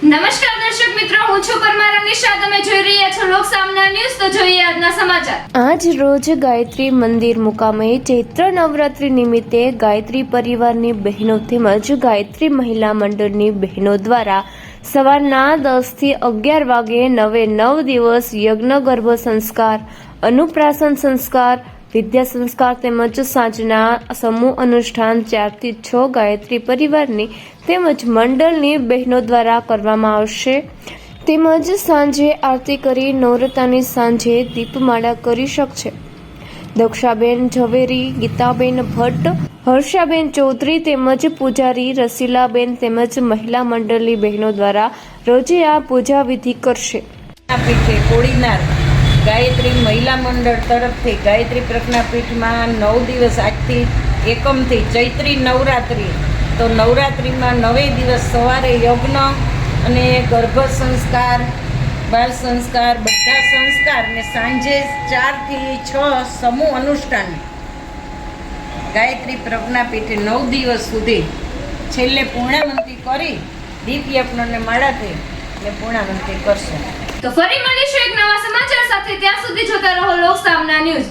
નમસ્કાર દર્શક મિત્રો, હું છું પરમાર અનિશા. તમે જોઈ રહ્યા છો લોકસામના ન્યૂઝ. તો જોઈએ આજના સમાચાર. આજ રોજ ગાયત્રી મંદિર મુકામે ચૈત્ર નવરાત્રી નિમિત્તે ગાયત્રી પરિવારની બહેનો તેમજ ગાયત્રી મહિલા મંડળની બહેનો દ્વારા સવારના 10 થી 11 વાગે 9 દિવસ યજ્ઞ ગર્ભ સંસ્કાર, અનુપ્રાશન સંસ્કાર, વિદ્યા સંસ્કાર તેમજ સાંજના સમૂહ અનુષ્ઠાન 4 થી 6 ગાયત્રી પરિવારની તેમજ મંડળની બહેનો દ્વારા કરવામાં આવશે. તેમજ સાંજે આરતી કરી નવરતાની સાંજે દીપમાળા કરી શકશે. દક્ષાબેન ઝવેરી, ગીતાબેન ભટ્ટ, હર્ષાબેન ચૌધરી તેમજ પૂજારી રસીલાબેન તેમજ મહિલા મંડળની બહેનો દ્વારા રોજે આ પૂજા વિધિ કરશે. પીઠે કોડીનાર ગાયત્રી મહિલા મંડળ તરફથી ગાયત્રી પ્રજ્ઞાપીઠમાં 9 દિવસ આજથી એકમથી ચૈત્રી નવરાત્રિ, તો નવરાત્રિમાં 9 દિવસ સવારે યજ્ઞ અને ગર્ભ સંસ્કાર, બાલ સંસ્કાર, બધા સંસ્કાર ને સાંજે 4 થી 6 સમૂહ અનુષ્ઠાન ગાયત્રી પ્રજ્ઞાપીઠે 9 દિવસ સુધી છેલ્લે પૂર્ણાવંતી કરી દીપ યજ્ઞને માળાથી ને પૂર્ણાવંતી કરશે. તો ફરી મળીશું એક નવા સમાચાર સાથે. ત્યાં સુધી જોતા રહો લોકસામના ન્યૂઝ.